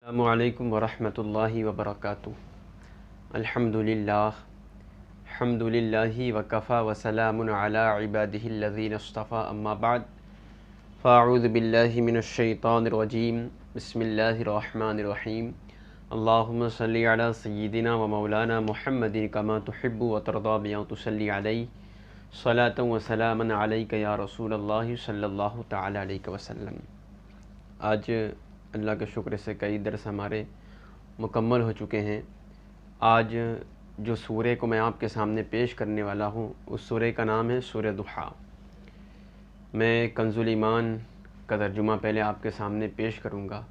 السلام علیکم ورحمۃ اللہ وبرکاتہ۔ الحمدللہ وکفی وسلام علی عبادہ الذین اصطفی، اما بعد فاعوذ باللہ من الشیطان الرجیم، بسم اللہ الرحمن الرحیم۔ اللہم صلی علی سیدنا و مولانا محمد کما تحب و ترضی بان تصلی علیہ صلاۃ و سلاما علیک یا رسول اللہ صلی اللہ تعالی علیہ وسلم۔ آج اللہ کے شکر سے کئی درس ہمارے مکمل ہو چکے ہیں۔ آج جو سورہ کو میں آپ کے سامنے پیش کرنے والا ہوں اس سورہ کا نام ہے سورہ ضحیٰ۔ میں کنز الایمان کا ترجمہ پہلے آپ کے سامنے پیش کروں گا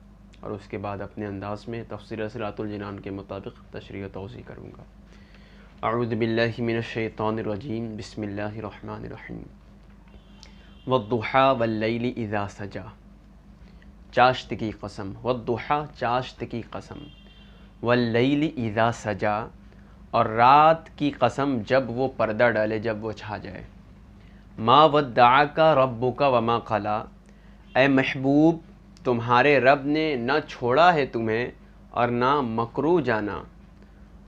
اور اس کے بعد اپنے انداز میں تفسیر صراط الجنان کے مطابق تشریح و توضیح کروں گا۔ اعوذ باللہ من الشیطان الرجیم، بسم اللہ الرحمن الرحیم۔ والضحیٰ واللیل اذا سجا، چاشت کی قسم، والضحیٰ چاشت کی قسم، واللیل اذا سجا اور رات کی قسم جب وہ پردہ ڈالے، جب وہ چھا جائے۔ ما ودعک ربک وما قلی، اے محبوب تمہارے رب نے نہ چھوڑا ہے تمہیں اور نہ مکرو جانا۔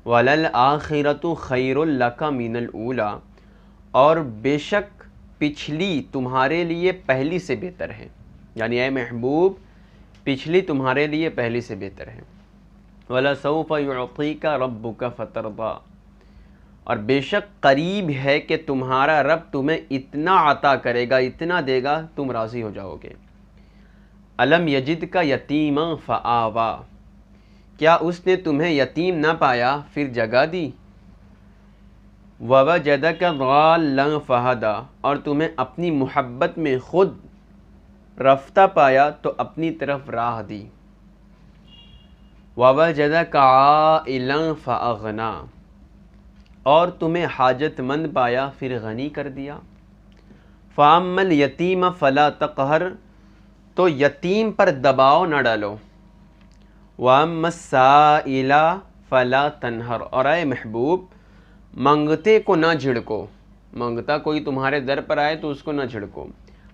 وللآخرۃ خیر لک من الاولی، اور بے شک پچھلی تمہارے لیے پہلی سے بہتر ہے، یعنی اے محبوب پچھلی تمہارے لیے پہلی سے بہتر ہے۔ وَلَسَوْفَ يُعْطِيكَ رَبُّكَ فَتَرْضَىٰ، اور بے شک قریب ہے کہ تمہارا رب تمہیں اتنا عطا کرے گا، اتنا دے گا تم راضی ہو جاؤ گے۔ أَلَمْ يَجِدْكَ يَتِيمًا فَآوَىٰ، کیا اس نے تمہیں یتیم نہ پایا پھر جگہ دی۔ وَوَجَدَكَ ضَالًّا فَهَدَىٰ، اور تمہیں اپنی محبت میں خود رفتہ پایا تو اپنی طرف راہ دی۔ وَوَجَدَكَ عَائِلًا فَأَغْنَىٰ، اور تمہیں حاجت مند پایا پھر غنی کر دیا۔ فَأَمَّا الْيَتِيمَ فَلَا تَقْهَرْ، تو یتیم پر دباؤ نہ ڈالو۔ وَأَمَّا السَّائِلَ فَلَا تَنْهَرْ، اور اے محبوب منگتے کو نہ جھڑکو، منگتا کوئی تمہارے در پر آئے تو اس کو نہ جھڑکو۔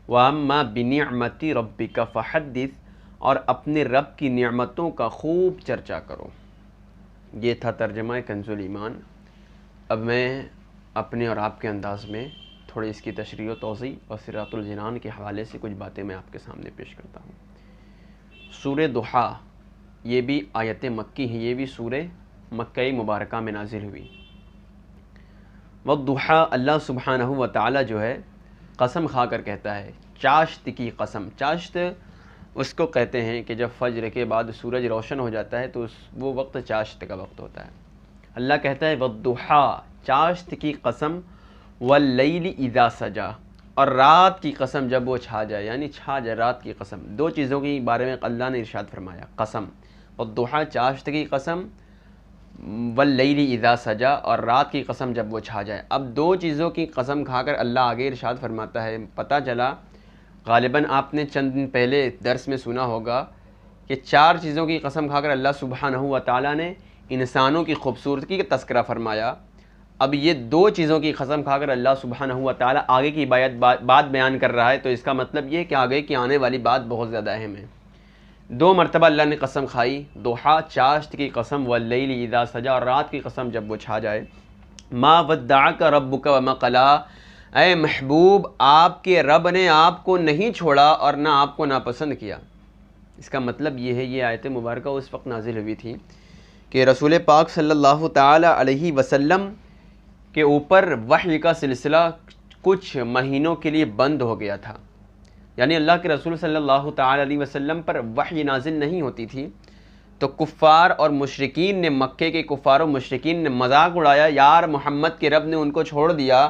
وَأَمَّا بِنِعْمَةِ رَبِّكَ فَحَدِّثْ، اور اپنے رب کی نعمتوں کا خوب چرچا کرو۔ یہ تھا ترجمہ کنز الایمان۔ اب میں اپنے اور آپ کے انداز میں تھوڑی اس کی تشریح و توضیح اور صراط الجنان کے حوالے سے کچھ باتیں میں آپ کے سامنے پیش کرتا ہوں۔ سورہ ضحیٰ یہ بھی آیت مکی ہے، یہ بھی سورہ مکہ مبارکہ میں نازل ہوئی۔ والضحیٰ، اللہ سبحانہ و تعالی جو ہے قسم کھا کر کہتا ہے، چاشت کی قسم۔ چاشت اس کو کہتے ہیں کہ جب فجر کے بعد سورج روشن ہو جاتا ہے تو وہ وقت چاشت کا وقت ہوتا ہے۔ اللہ کہتا ہے والضحیٰ، چاشت کی قسم، واللیل اذا سجا، اور رات کی قسم جب وہ چھا جائے، یعنی چھا جائے رات کی قسم۔ دو چیزوں کے بارے میں اللہ نے ارشاد فرمایا، قسم، والضحیٰ چاشت کی قسم، واللیل اذا سجا اور رات کی قسم جب وہ چھا جائے۔ اب دو چیزوں کی قسم کھا کر اللہ آگے ارشاد فرماتا ہے۔ پتہ چلا غالباً آپ نے چند دن پہلے درس میں سنا ہوگا کہ چار چیزوں کی قسم کھا کر اللہ سبحانہ و تعالیٰ نے انسانوں کی خوبصورتی کا تذکرہ فرمایا۔ اب یہ دو چیزوں کی قسم کھا کر اللہ سبحانہ و تعالیٰ آگے کی بات بیان کر رہا ہے، تو اس کا مطلب یہ ہے کہ آگے کی آنے والی بات بہت زیادہ اہم ہے۔ دو مرتبہ اللہ نے قسم کھائی، ضحیٰ چاشت کی قسم، واللیل اذا سجا اور رات کی قسم جب وہ چھا جائے۔ ما ودعک ربک وما قلی، اے محبوب آپ کے رب نے آپ کو نہیں چھوڑا اور نہ آپ کو ناپسند کیا۔ اس کا مطلب یہ ہے، یہ آیت مبارکہ اس وقت نازل ہوئی تھی کہ رسول پاک صلی اللہ تعالی علیہ وسلم کے اوپر وحی کا سلسلہ کچھ مہینوں کے لیے بند ہو گیا تھا، یعنی اللہ کے رسول صلی اللہ تعالی علیہ وسلم پر وحی نازل نہیں ہوتی تھی۔ تو کفار اور مشرکین نے، مکے کے کفار و مشرکین نے مذاق اڑایا، یار محمد کے رب نے ان کو چھوڑ دیا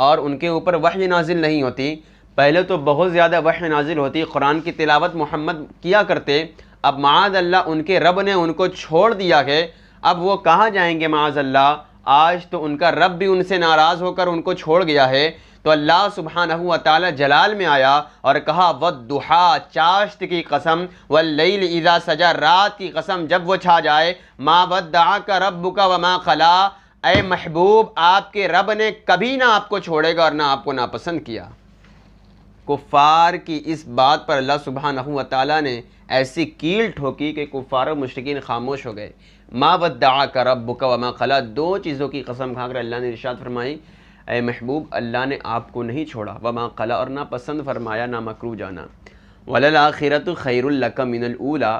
اور ان کے اوپر وحی نازل نہیں ہوتی۔ پہلے تو بہت زیادہ وحی نازل ہوتی، قرآن کی تلاوت محمد کیا کرتے، اب معاذ اللہ ان کے رب نے ان کو چھوڑ دیا ہے، اب وہ کہاں جائیں گے معاذ اللہ۔ آج تو ان کا رب بھی ان سے ناراض ہو کر ان کو چھوڑ گیا ہے، تو اللہ سبحانہ و تعالی جلال میں آیا اور کہا والضحیٰ چاشت کی قسم، واللیل اذا سجا رات کی قسم جب وہ چھا جائے۔ ما ودعک ربک وما قلی، اے محبوب آپ کے رب نے کبھی نہ آپ کو چھوڑے گا اور نہ آپ کو ناپسند کیا۔ کفار کی اس بات پر اللہ سبحانہ و تعالیٰ نے ایسی کیل ٹھوکی کہ کفار و مشرکین خاموش ہو گئے۔ ما ودعک ربک وما قلی، دو چیزوں کی قسم کھا کر اللہ نے ارشاد فرمائی اے محبوب اللہ نے آپ کو نہیں چھوڑا، وما قلی اور نہ پسند فرمایا نہ مکروہ جانا، وللآخرۃ خیر لک من الاولی،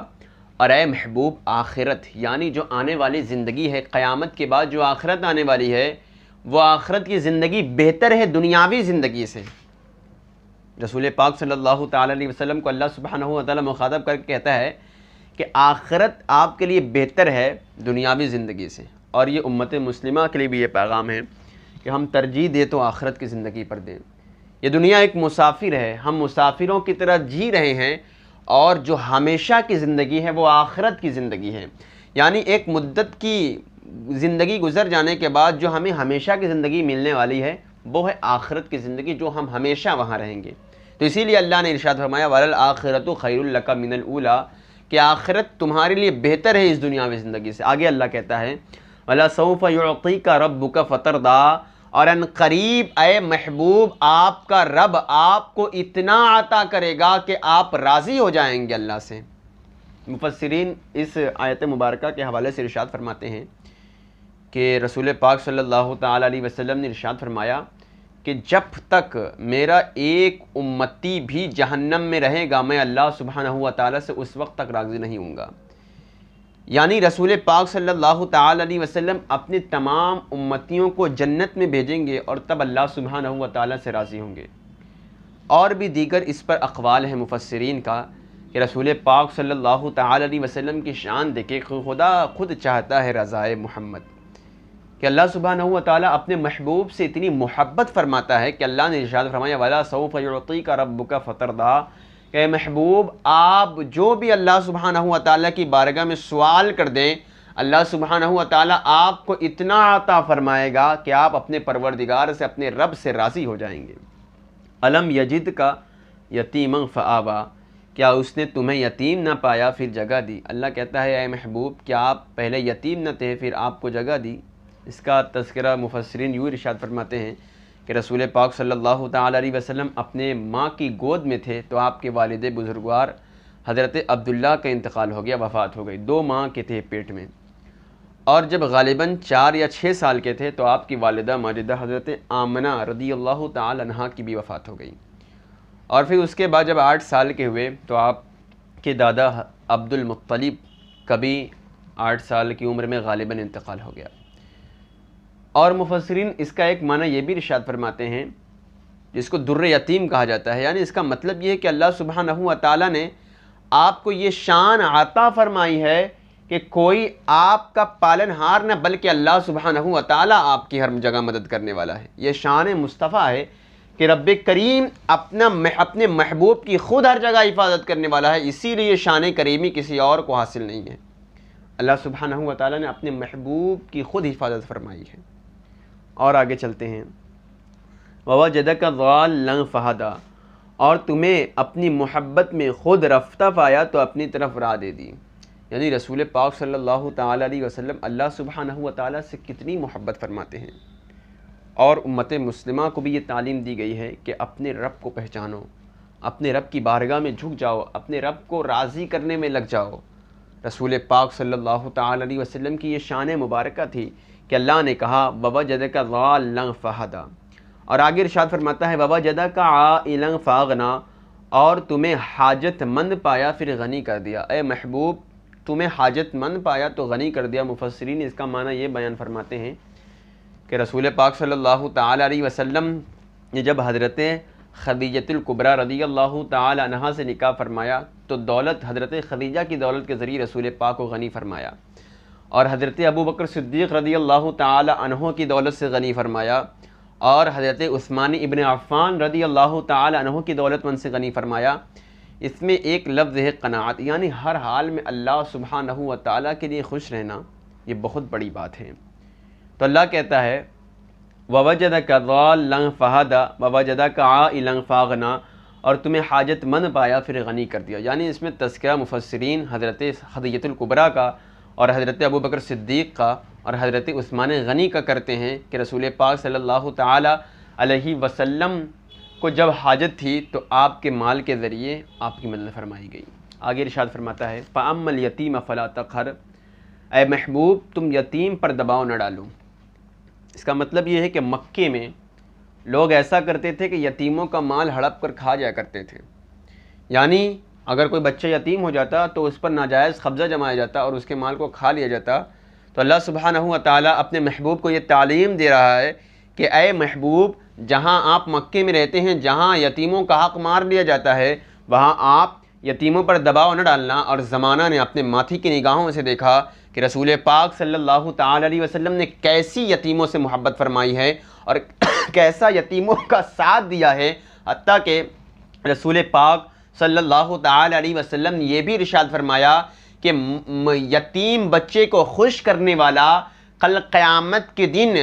اور اے محبوب آخرت یعنی جو آنے والی زندگی ہے، قیامت کے بعد جو آخرت آنے والی ہے وہ آخرت کی زندگی بہتر ہے دنیاوی زندگی سے۔ رسول پاک صلی اللہ تعالیٰ علیہ وسلم کو اللہ سبحانہ و تعالیٰ مخاطب کر کے کہتا ہے کہ آخرت آپ کے لیے بہتر ہے دنیاوی زندگی سے، اور یہ امت مسلمہ کے لیے بھی یہ پیغام ہے کہ ہم ترجیح دیں تو آخرت کی زندگی پر دیں۔ یہ دنیا ایک مسافر ہے، ہم مسافروں کی طرح جی رہے ہیں، اور جو ہمیشہ کی زندگی ہے وہ آخرت کی زندگی ہے، یعنی ایک مدت کی زندگی گزر جانے کے بعد جو ہمیں ہمیشہ کی زندگی ملنے والی ہے وہ ہے آخرت کی زندگی، جو ہم ہمیشہ وہاں رہیں گے۔ تو اسی لیے اللہ نے ارشاد فرمایا وَلَلْآخِرَةُ خَيْرٌ لَكَ مِنَ الْأُولَىٰ، کہ آخرت تمہارے لیے بہتر ہے اس دنیاوی زندگی سے۔ آگے اللہ کہتا ہے وَلَسَوْفَ يُعْطِيكَ رَبُّكَ فَتَرْضَىٰ، اور ان قریب اے محبوب آپ کا رب آپ کو اتنا عطا کرے گا کہ آپ راضی ہو جائیں گے اللہ سے۔ مفسرین اس آیت مبارکہ کے حوالے سے ارشاد فرماتے ہیں کہ رسول پاک صلی اللہ تعالیٰ علیہ وسلم نے ارشاد فرمایا کہ جب تک میرا ایک امتی بھی جہنم میں رہے گا میں اللہ سبحانہ و تعالیٰ سے اس وقت تک راضی نہیں ہوں گا، یعنی رسول پاک صلی اللہ تعالیٰ علیہ وسلم اپنے تمام امتیوں کو جنت میں بھیجیں گے اور تب اللہ سبحانہ و تعالیٰ سے راضی ہوں گے۔ اور بھی دیگر اس پر اقوال ہیں مفسرین کا کہ رسول پاک صلی اللہ تعالیٰ علیہ وسلم کی شان دیکھے خدا خود چاہتا ہے رضائے محمد، کہ اللہ سبحانہ و تعالیٰ اپنے محبوب سے اتنی محبت فرماتا ہے کہ اللہ نے ارشاد فرمایا وَلَسَوْفَ يُعْطِيكَ رَبُّكَ فَتَرْضَىٰ، کہ محبوب آپ جو بھی اللہ سبحانہ و تعالیٰ کی بارگاہ میں سوال کر دیں اللہ سبحانہ و تعالیٰ آپ کو اتنا عطا فرمائے گا کہ آپ اپنے پروردگار سے اپنے رب سے راضی ہو جائیں گے۔ الم یجدک یتیما فآویٰ، کیا اس نے تمہیں یتیم نہ پایا پھر جگہ دی؟ اللہ کہتا ہے اے محبوب کیا آپ پہلے یتیم نہ تھے پھر آپ کو جگہ دی؟ اس کا تذکرہ مفسرین یوں ارشاد فرماتے ہیں کہ رسول پاک صلی اللہ تعالیٰ علیہ وسلم اپنے ماں کی گود میں تھے تو آپ کے والد بزرگوار حضرت عبداللہ کا انتقال ہو گیا، وفات ہو گئی، 2 ماہ کے تھے پیٹ میں، اور جب غالباً 4 یا 6 سال کے تھے تو آپ کی والدہ ماجدہ حضرت آمنہ رضی اللہ تعالی عنہا کی بھی وفات ہو گئی، اور پھر اس کے بعد جب 8 سال کے ہوئے تو آپ کے دادا عبد المطلب کا بھی 8 سال کی عمر میں غالباً انتقال ہو گیا۔ اور مفسرین اس کا ایک معنی یہ بھی ارشاد فرماتے ہیں جس کو در یتیم کہا جاتا ہے، یعنی اس کا مطلب یہ ہے کہ اللہ سبحانہ و تعالیٰ نے آپ کو یہ شان عطا فرمائی ہے کہ کوئی آپ کا پالن ہار نہ بلکہ اللہ سبحانہ و تعالیٰ آپ کی ہر جگہ مدد کرنے والا ہے۔ یہ شان مصطفیٰ ہے کہ رب کریم اپنے محبوب کی خود ہر جگہ حفاظت کرنے والا ہے، اسی لیے شان کریمی کسی اور کو حاصل نہیں ہے۔ اللہ سبحانہ و تعالیٰ نے اپنے محبوب کی خود حفاظت فرمائی ہے۔ اور آگے چلتے ہیں وَوَجَدَكَ ضَالًّا فَهَدَىٰ، اور تمہیں اپنی محبت میں خود رفتہ پایا تو اپنی طرف راہ دے دی، یعنی رسول پاک صلی اللہ تعالیٰ علیہ وسلم اللہ سبحانہ و تعالیٰ سے کتنی محبت فرماتے ہیں، اور امت مسلمہ کو بھی یہ تعلیم دی گئی ہے کہ اپنے رب کو پہچانو، اپنے رب کی بارگاہ میں جھک جاؤ، اپنے رب کو راضی کرنے میں لگ جاؤ۔ رسول پاک صلی اللہ تعالیٰ علیہ وسلم کی یہ شان مبارکہ تھی کہ اللہ نے کہا وَوَجَدَكَ ضَالًّا فَهَدَىٰ، اور آگے ارشاد فرماتا ہے وَوَجَدَكَ عَائِلًا فَأَغْنَىٰ، اور تمہیں حاجت مند پایا پھر غنی کر دیا۔ اے محبوب تمہیں حاجت مند پایا تو غنی کر دیا۔ مفسرین اس کا معنی یہ بیان فرماتے ہیں کہ رسول پاک صلی اللہ تعالیٰ علیہ وسلم نے جب حضرت خدیجۃ الکبریٰ رضی اللہ تعالی عنہا سے نکاح فرمایا تو دولت حضرت خدیجہ کی دولت کے ذریعے رسول پاک کو غنی فرمایا، اور حضرت ابو بکر صدیق رضی اللہ تعالی عنہ کی دولت سے غنی فرمایا، اور حضرت عثمان ابن عفان رضی اللہ تعالی عنہ کی دولت مند سے غنی فرمایا۔ اس میں ایک لفظ ہے قناعت، یعنی ہر حال میں اللہ سبحانہ و تعالیٰ کے لیے خوش رہنا، یہ بہت بڑی بات ہے۔ تو اللہ کہتا ہے وَوَجَدَكَ ضَالًّا فَهَدَىٰ وَوَجَدَكَ عَائِلًا فَأَغْنَىٰ، اور تمہیں حاجت مند پایا پھر غنی کر دیا، یعنی اس میں تذکرہ مفسرین حضرت خدیجۃ الکبریٰ کا اور حضرت ابو بکر صدیق کا اور حضرت عثمان غنی کا کرتے ہیں کہ رسول پاک صلی اللہ تعالی علیہ وسلم کو جب حاجت تھی تو آپ کے مال کے ذریعے آپ کی مدد فرمائی گئی، آگے ارشاد فرماتا ہے فَأَمَّا الْيَتِيمَ فَلَا تَقْهَرْ، اے محبوب تم یتیم پر دباؤ نہ ڈالو۔ اس کا مطلب یہ ہے کہ مکے میں لوگ ایسا کرتے تھے کہ یتیموں کا مال ہڑپ کر کھا جایا کرتے تھے، یعنی اگر کوئی بچہ یتیم ہو جاتا تو اس پر ناجائز قبضہ جمایا جاتا اور اس کے مال کو کھا لیا جاتا۔ تو اللہ سبحانہ و تعالیٰ اپنے محبوب کو یہ تعلیم دے رہا ہے کہ اے محبوب، جہاں آپ مکے میں رہتے ہیں، جہاں یتیموں کا حق مار لیا جاتا ہے، وہاں آپ یتیموں پر دباؤ نہ ڈالنا۔ اور زمانہ نے اپنے ماتھی کی نگاہوں سے دیکھا کہ رسول پاک صلی اللہ تعالی علیہ وسلم نے کیسی یتیموں سے محبت فرمائی ہے اور کیسا یتیموں کا ساتھ دیا ہے، حتیٰ کہ رسول پاک صلی اللہ تعالی علیہ وسلم نے یہ بھی ارشاد فرمایا کہ یتیم بچے کو خوش کرنے والا کل قیامت کے دن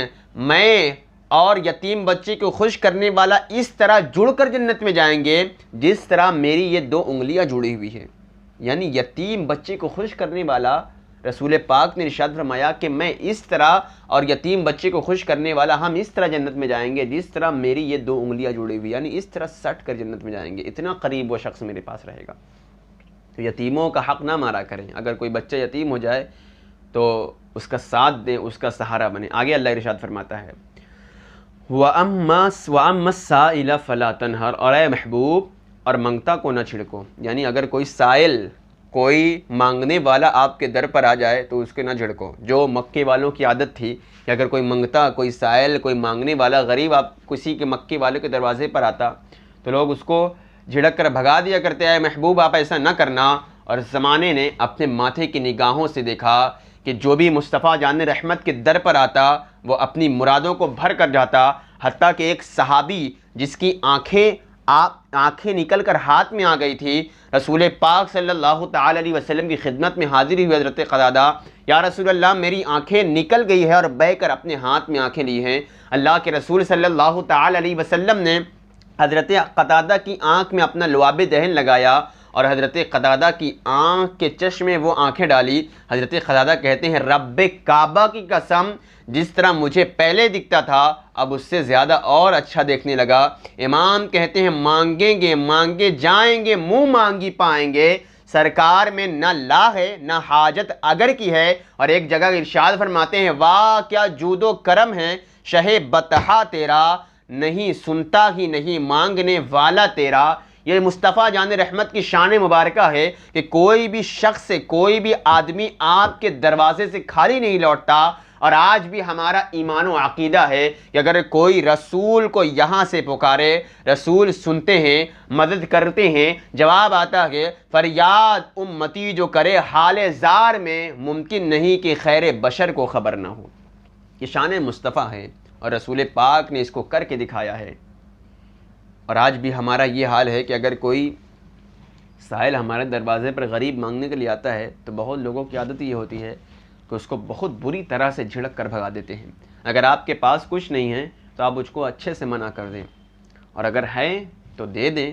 میں اور یتیم بچے کو خوش کرنے والا اس طرح جڑ کر جنت میں جائیں گے جس طرح میری یہ 2 انگلیاں جڑی ہوئی ہیں۔ یعنی یتیم بچے کو خوش کرنے والا رسول پاک نے ارشاد فرمایا کہ میں اس طرح اور یتیم بچے کو خوش کرنے والا ہم اس طرح جنت میں جائیں گے جس طرح میری یہ 2 انگلیاں جڑی ہوئی، یعنی اس طرح سٹ کر جنت میں جائیں گے، اتنا قریب وہ شخص میرے پاس رہے گا۔ تو یتیموں کا حق نہ مارا کریں، اگر کوئی بچہ یتیم ہو جائے تو اس کا ساتھ دیں، اس کا سہارا بنیں۔ آگے اللہ ارشاد فرماتا ہے وَأَمَّا السَّائِلَ فَلَا تَنْهَرْ، اور اے محبوب اور منگتا کو نہ چھڑکو، یعنی اگر کوئی سائل، کوئی مانگنے والا آپ کے در پر آ جائے تو اس کے نہ جھڑکو۔ جو مکے والوں کی عادت تھی کہ اگر کوئی منگتا، کوئی سائل، کوئی مانگنے والا غریب آپ کسی کے مکے والوں کے دروازے پر آتا تو لوگ اس کو جھڑک کر بھگا دیا کرتے ہیں، محبوب آپ ایسا نہ کرنا۔ اور زمانے نے اپنے ماتھے کی نگاہوں سے دیکھا کہ جو بھی مصطفیٰ جان رحمت کے در پر آتا وہ اپنی مرادوں کو بھر کر جاتا، حتیٰ کہ ایک صحابی جس کی آنکھیں نکل کر ہاتھ میں آ گئی تھی، رسول پاک صلی اللہ تعالی علیہ وسلم کی خدمت میں حاضری ہوئی حضرت قتادہ، یا رسول اللہ میری آنکھیں نکل گئی ہے، اور بہ کر اپنے ہاتھ میں آنکھیں لی ہیں۔ اللہ کے رسول صلی اللہ تعالی علیہ وسلم نے حضرت قتادہ کی آنکھ میں اپنا لعاب دہن لگایا اور حضرت قتادہ کی آنکھ کے چشم میں وہ آنکھیں ڈالی۔ حضرت قتادہ کہتے ہیں رب کعبہ کی قسم، جس طرح مجھے پہلے دکھتا تھا اب اس سے زیادہ اور اچھا دیکھنے لگا۔ امام کہتے ہیں مانگیں گے مانگے جائیں گے، منہ مانگی پائیں گے، سرکار میں نہ لا ہے نہ حاجت اگر کی ہے۔ اور ایک جگہ ارشاد فرماتے ہیں واہ کیا جود و کرم ہے شہ بطحا تیرا، نہیں سنتا ہی نہیں مانگنے والا تیرا۔ یہ مصطفیٰ جان رحمت کی شان مبارکہ ہے کہ کوئی بھی شخص، کوئی بھی آدمی آپ کے دروازے سے خالی نہیں لوٹتا۔ اور آج بھی ہمارا ایمان و عقیدہ ہے کہ اگر کوئی رسول کو یہاں سے پکارے، رسول سنتے ہیں، مدد کرتے ہیں، جواب آتا ہے فریاد امتی جو کرے حال زار میں، ممکن نہیں کہ خیر بشر کو خبر نہ ہو۔ یہ شان مصطفیٰ ہے اور رسول پاک نے اس کو کر کے دکھایا ہے۔ اور آج بھی ہمارا یہ حال ہے کہ اگر کوئی سائل ہمارے دروازے پر غریب مانگنے کے لیے آتا ہے تو بہت لوگوں کی عادت یہ ہوتی ہے کہ اس کو بہت بری طرح سے جھڑک کر بھگا دیتے ہیں۔ اگر آپ کے پاس کچھ نہیں ہے تو آپ اس کو اچھے سے منع کر دیں، اور اگر ہے تو دے دیں۔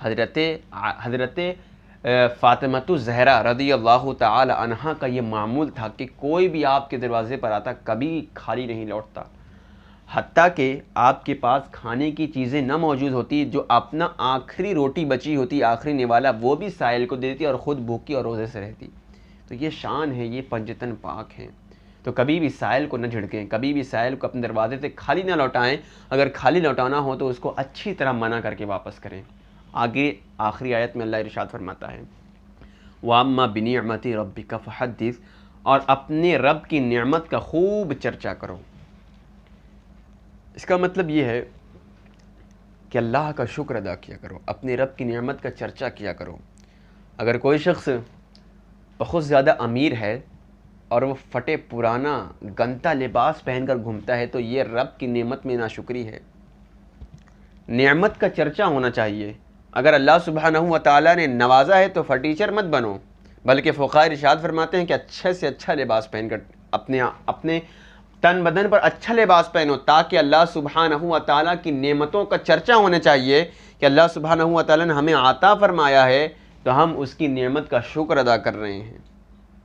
حضرت فاطمۃ الزہرا رضی اللہ تعالی عنہا کا یہ معمول تھا کہ کوئی بھی آپ کے دروازے پر آتا کبھی خالی نہیں لوٹتا، حتیٰ کہ آپ کے پاس کھانے کی چیزیں نہ موجود ہوتی، جو اپنا آخری روٹی بچی ہوتی، آخری نوالا، وہ بھی سائل کو دیتی اور خود بھوکی اور روزے سے رہتی۔ تو یہ شان ہے، یہ پنجتن پاک ہیں۔ تو کبھی بھی سائل کو نہ جھڑکیں، کبھی بھی سائل کو اپنے دروازے سے خالی نہ لوٹائیں۔ اگر خالی لوٹانا ہو تو اس کو اچھی طرح منع کر کے واپس کریں۔ آگے آخری آیت میں اللہ ارشاد فرماتا ہے وَأَمَّا بِنِعْمَةِ رَبِّكَ فَحَدِّثْ، اور اپنے رب کی نعمت کا خوب چرچا کرو۔ اس کا مطلب یہ ہے کہ اللہ کا شکر ادا کیا کرو، اپنے رب کی نعمت کا چرچا کیا کرو۔ اگر کوئی شخص بہت زیادہ امیر ہے اور وہ پھٹے پرانا گندا لباس پہن کر گھومتا ہے تو یہ رب کی نعمت میں ناشکری ہے۔ نعمت کا چرچا ہونا چاہیے۔ اگر اللہ سبحانہ و تعالیٰ نے نوازا ہے تو فرٹیچر مت بنو، بلکہ فقہاء ارشاد فرماتے ہیں کہ اچھے سے اچھا لباس پہن کر اپنے تن بدن پر اچھا لباس پہنو، تاکہ اللہ سبحانہ و تعالیٰ کی نعمتوں کا چرچا ہونا چاہیے کہ اللہ سبحانہ و تعالیٰ نے ہمیں عطا فرمایا ہے تو ہم اس کی نعمت کا شکر ادا کر رہے ہیں۔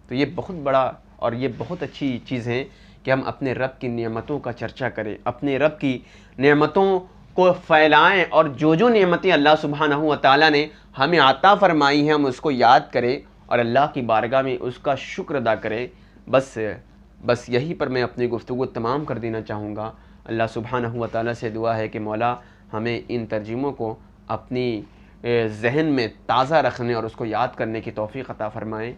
تو یہ بہت بڑا اور یہ بہت اچھی چیز ہے کہ ہم اپنے رب کی نعمتوں کا چرچا کریں، اپنے رب کی نعمتوں کو پھیلائیں اور جو نعمتیں اللہ سبحانہ و تعالیٰ نے ہمیں عطا فرمائی ہیں ہم اس کو یاد کریں اور اللہ کی بارگاہ میں اس کا شکر ادا کریں. بس یہی پر میں اپنی گفتگو تمام کر دینا چاہوں گا. اللہ سبحانہ و تعالیٰ سے دعا ہے کہ مولا ہمیں ان ترجموں کو اپنی ذہن میں تازہ رکھنے اور اس کو یاد کرنے کی توفیق عطا فرمائیں.